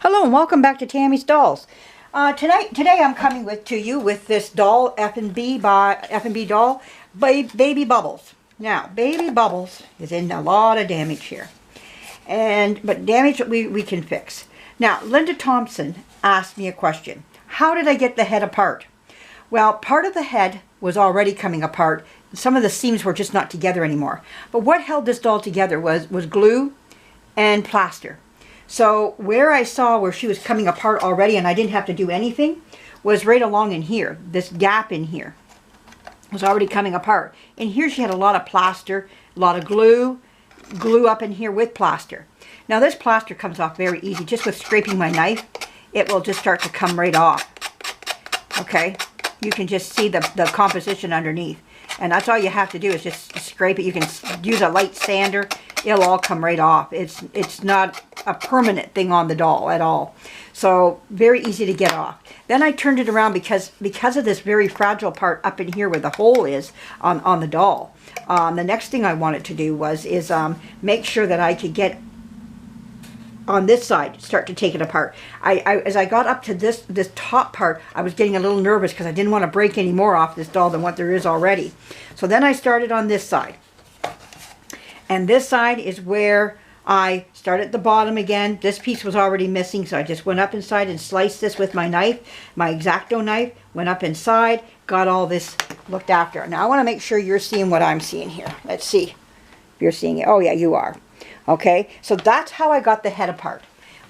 Hello and welcome back to Tammy's Dolls. Today I'm coming to you with this doll F&B doll, Baby Bubbles. Now, Baby Bubbles is in a lot of damage here, but damage that we can fix. Now, Linda Thompson asked me a question. How did I get the head apart? Well, part of the head was already coming apart. Some of the seams were just not together anymore. But what held this doll together was glue and plaster. So where I saw where she was coming apart already and I didn't have to do anything was right along in here. This gap in here was already coming apart. In here she had a lot of plaster, a lot of glue up in here with plaster. Now this plaster comes off very easy. Just with scraping my knife, it will just start to come right off. Okay, you can just see the composition underneath. And that's all you have to do is just scrape it. You can use a light sander. It'll all come right off. It's not a permanent thing on the doll at all. So very easy to get off. Then I turned it around because of this very fragile part up in here where the hole is on the doll. The next thing I wanted to do is make sure that I could get on this side, start to take it apart. As I got up to this top part, I was getting a little nervous because I didn't want to break any more off this doll than what there is already. So then I started on this side. And this side is where I started at the bottom again. This piece was already missing, so I just went up inside and sliced this with my knife, my X-Acto knife, went up inside, got all this looked after. Now I want to make sure you're seeing what I'm seeing here. Let's see if you're seeing it. Oh yeah, you are. Okay, so that's how I got the head apart.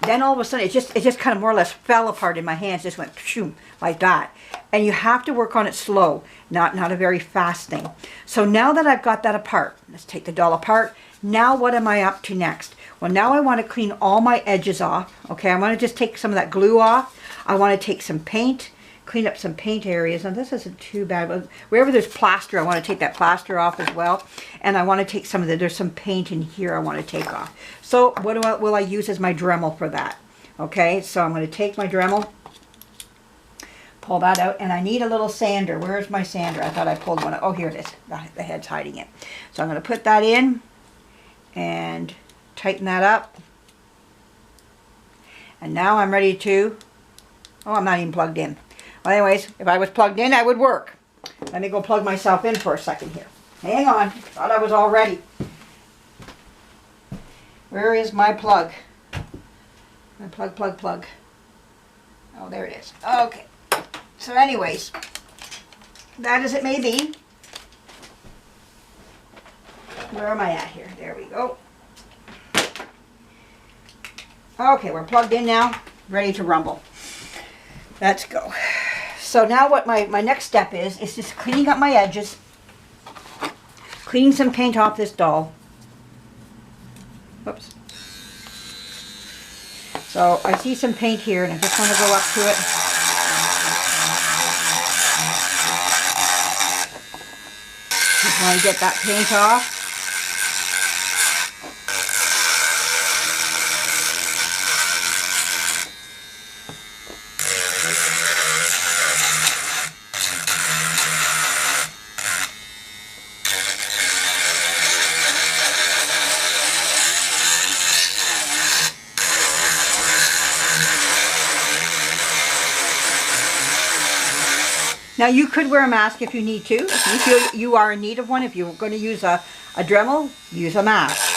Then all of a sudden, it just kind of more or less fell apart in my hands. Just went shoom, like that. And you have to work on it slow, not a very fast thing. So now that I've got that apart, let's take the doll apart. Now what am I up to next? Well, now I want to clean all my edges off. Okay, I want to just take some of that glue off. I want to take some paint, clean up some paint areas. Now this isn't too bad, but wherever there's plaster, I want to take that plaster off as well. And I want to take some of there's some paint in here I want to take off. So what will I use as my Dremel for that? Okay, so I'm going to take my Dremel, pull that out, and I need a little sander. Where's my sander? I thought I pulled one out. Oh, here it is. The head's hiding it. So I'm going to put that in and tighten that up. And now I'm ready to, oh, I'm not even plugged in. Well, anyways, if I was plugged in, I would work. Let me go plug myself in for a second here. Hang on. Thought I was all ready. Where is my plug? My plug. Oh, there it is. Okay. So anyways, that as it may be. Where am I at here? There we go. Okay, we're plugged in now. Ready to rumble. Let's go. So now what my next step is just cleaning up my edges. Cleaning some paint off this doll. Oops. So I see some paint here and I just want to go up to it. Just want to get that paint off. Now you could wear a mask if you need to. If you feel you are in need of one, if you're going to use a Dremel, use a mask.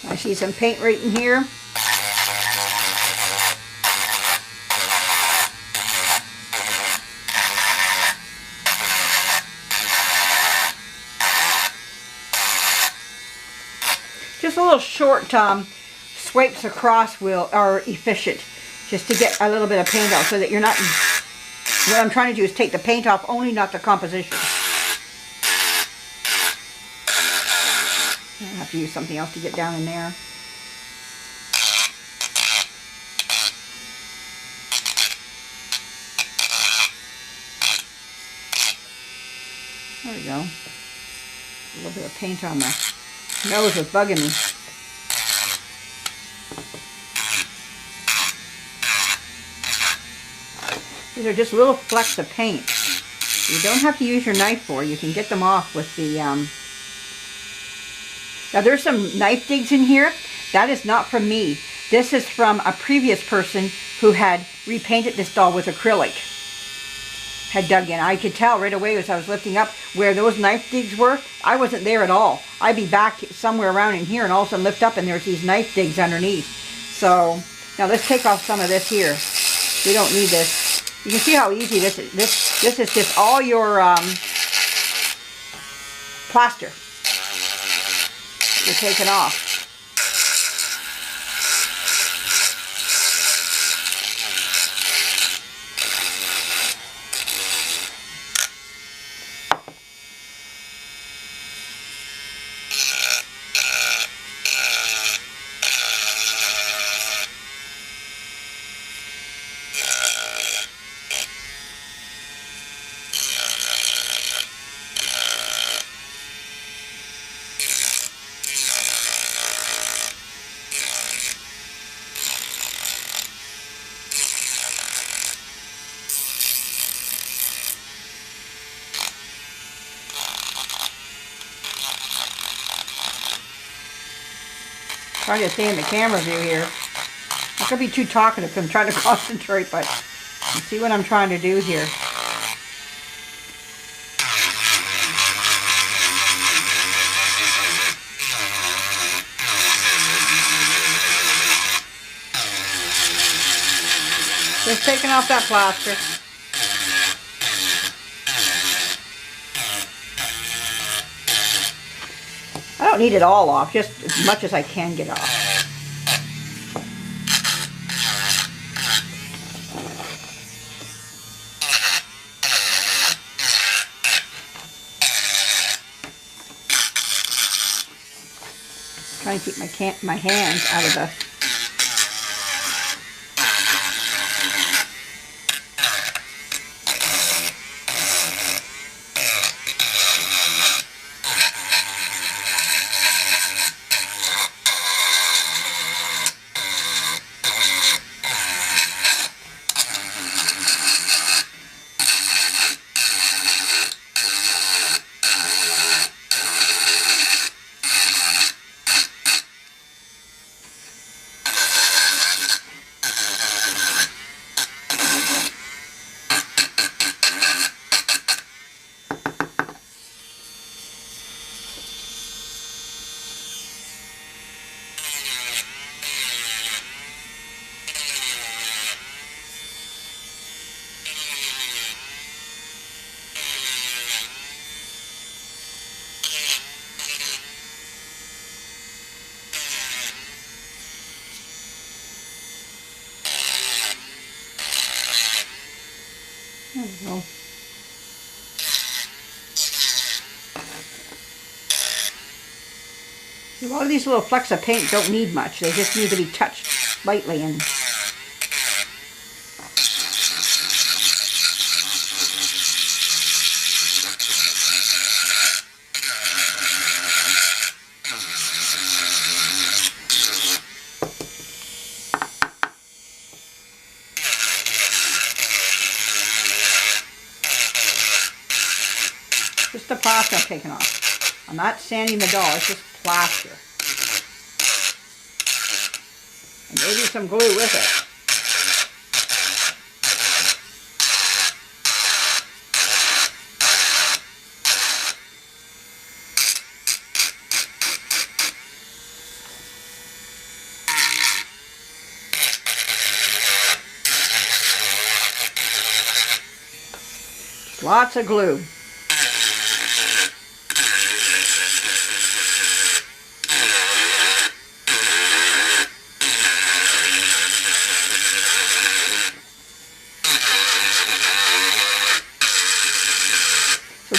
I see some paint right in here. just a little short swipes across are efficient, just to get a little bit of paint off, so that you're not, what I'm trying to do is take the paint off only, not the composition. I have to use something else to get down in there. There we go. A little bit of paint on the nose was bugging me. These are just little flecks of paint. You don't have to use your knife for. You can get them off with the... Now there's some knife digs in here. That is not from me. This is from a previous person who had repainted this doll with acrylic. Had dug in. I could tell right away as I was lifting up where those knife digs were. I wasn't there at all. I'd be back somewhere around in here and all of a sudden lift up and there's these knife digs underneath. So now let's take off some of this here. We don't need this. You can see how easy this is. This is just all your plaster. You're taking off. Trying to stay in the camera view here. I'm going to be too talkative because I'm trying to concentrate, but you see what I'm trying to do here. Just taking off that plaster. I don't need it all off, just as much as I can get off. Trying to keep my hands out of the... There we go. A lot of these little flecks of paint don't need much. They just need to be touched lightly and just the plaster I'm taking off. I'm not sanding the doll, it's just plaster. And maybe some glue with it. Lots of glue.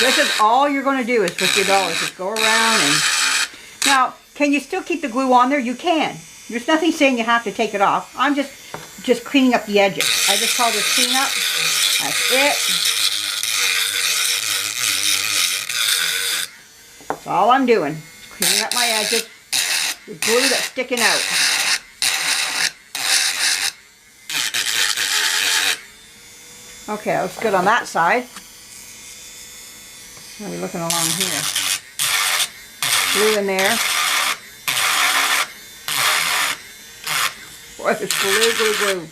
this is all you're going to do is with your doll is just go around and... Now, can you still keep the glue on there? You can. There's nothing saying you have to take it off. I'm just cleaning up the edges. I just call this cleanup. That's it. That's all I'm doing. Cleaning up my edges. The glue that's sticking out. Okay, looks good on that side. How are we looking along here? Glue in there. Boy, it's glue, glue, glue.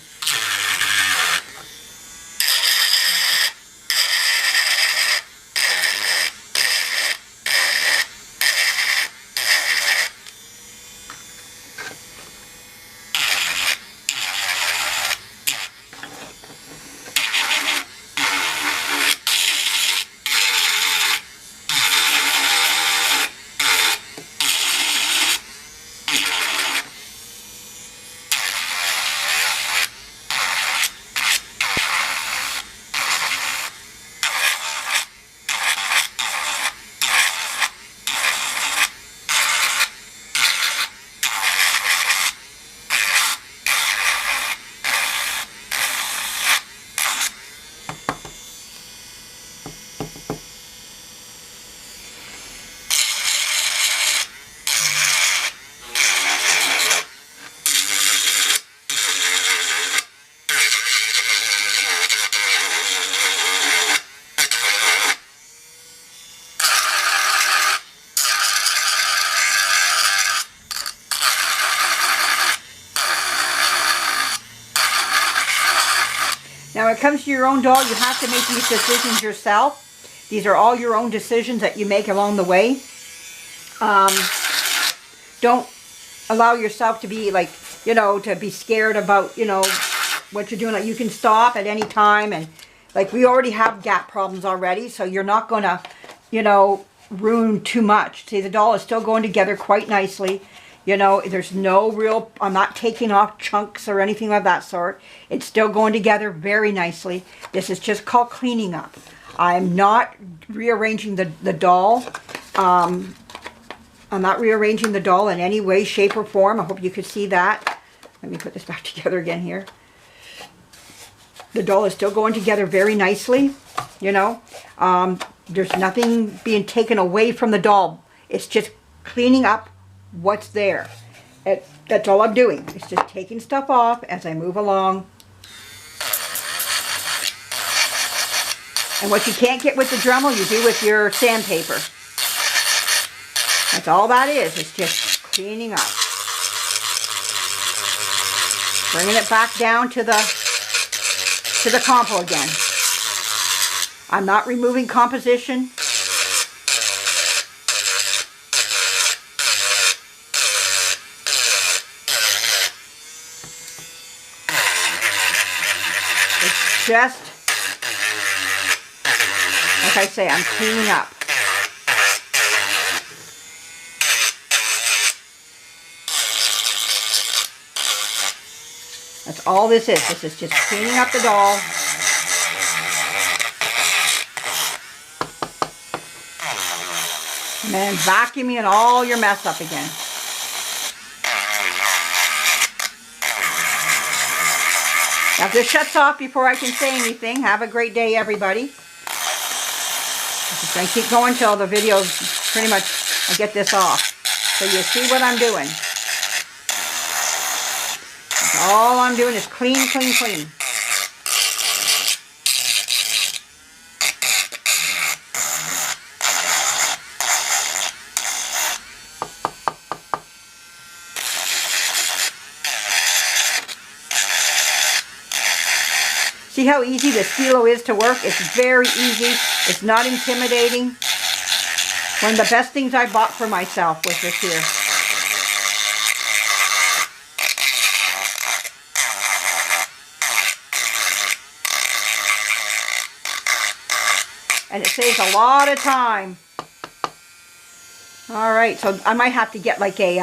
Now when it comes to your own doll, you have to make these decisions yourself. These are all your own decisions that you make along the way. Don't allow yourself to be like, you know, to be scared about, you know, what you're doing. Like you can stop at any time, and like we already have gap problems already, so you're not going to, you know, ruin too much. See, the doll is still going together quite nicely. You know, there's no real, I'm not taking off chunks or anything of that sort. It's still going together very nicely. This is just called cleaning up. I'm not rearranging the doll. I'm not rearranging the doll in any way, shape, or form. I hope you could see that. Let me put this back together again here. The doll is still going together very nicely, you know. There's nothing being taken away from the doll. It's just cleaning up what's there. That's all I'm doing. It's just taking stuff off as I move along. And what you can't get with the Dremel, you do with your sandpaper. That's all that is. It's just cleaning up. Bringing it back down to the compo again. I'm not removing composition. It's just, like I say, I'm cleaning up. That's all this is. This is just cleaning up the doll. And then vacuuming all your mess up again. Now if this shuts off before I can say anything, have a great day, everybody. I'm just going to keep going till the video pretty much, I get this off. So you see what I'm doing. All I'm doing is clean, clean, clean. See how easy the Stilo is to work? It's very easy. It's not intimidating. One of the best things I bought for myself was this here. And it saves a lot of time. Alright, so I might have to get like a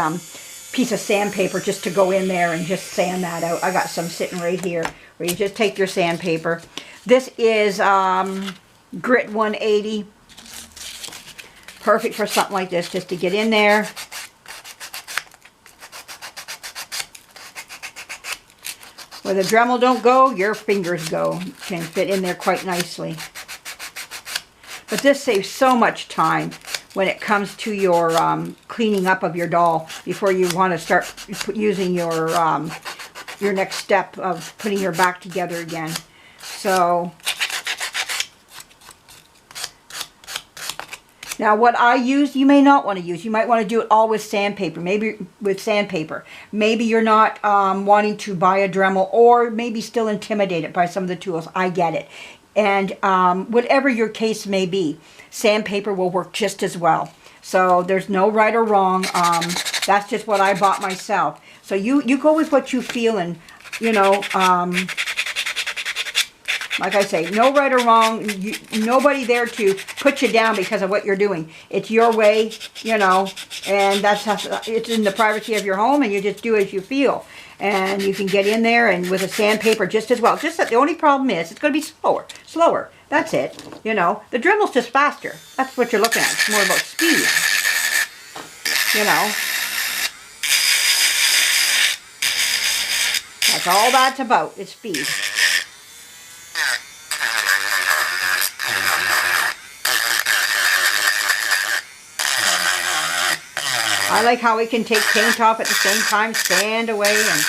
piece of sandpaper just to go in there and just sand that out. I got some sitting right here where you just take your sandpaper. This is Grit 180. perfect for something like this, just to get in there. Where the Dremel don't go, your fingers go. Can fit in there quite nicely. But this saves so much time when it comes to your cleaning up of your doll before you want to start using your next step of putting your back together again. So now what I use, you may not want to use. You might want to do it all with sandpaper. Maybe with sandpaper. Maybe you're not wanting to buy a Dremel, or maybe still intimidated by some of the tools. I get it. And whatever your case may be, sandpaper will work just as well. So there's no right or wrong. That's just what I bought myself. So you go with what you feel, and, you know, like I say, no right or wrong. Nobody there to put you down because of what you're doing. It's your way, you know, and it's in the privacy of your home, and you just do as you feel. And you can get in there and with a sandpaper just as well. Just that the only problem is it's going to be slower. That's it. You know, the Dremel's just faster. That's what you're looking at. It's more about speed. You know. That's all that's about, is speed. I like how we can take paint off at the same time, sand away, and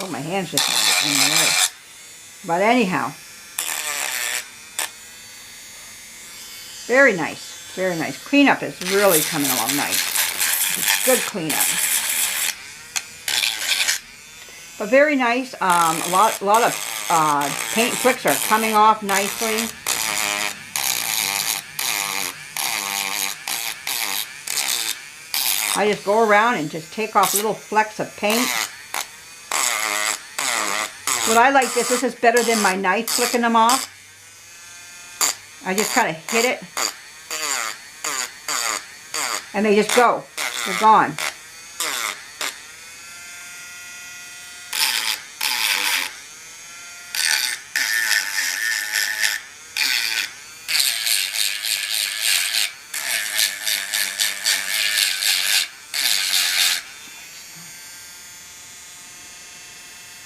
oh, my hand's just in the way. But anyhow, very nice, very nice. Cleanup is really coming along nice. Good cleanup, but very nice. A lot of paint flicks are coming off nicely. I just go around and just take off little flecks of paint. What I like this is better than my knife flicking them off. I just kind of hit it, and they just go. They're gone.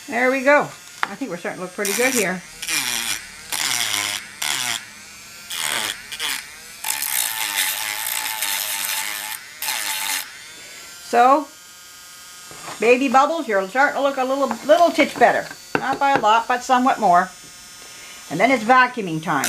There we go. I think we're starting to look pretty good here. So, baby bubbles, you're starting to look a little titch better. Not by a lot, but somewhat more. And then it's vacuuming time.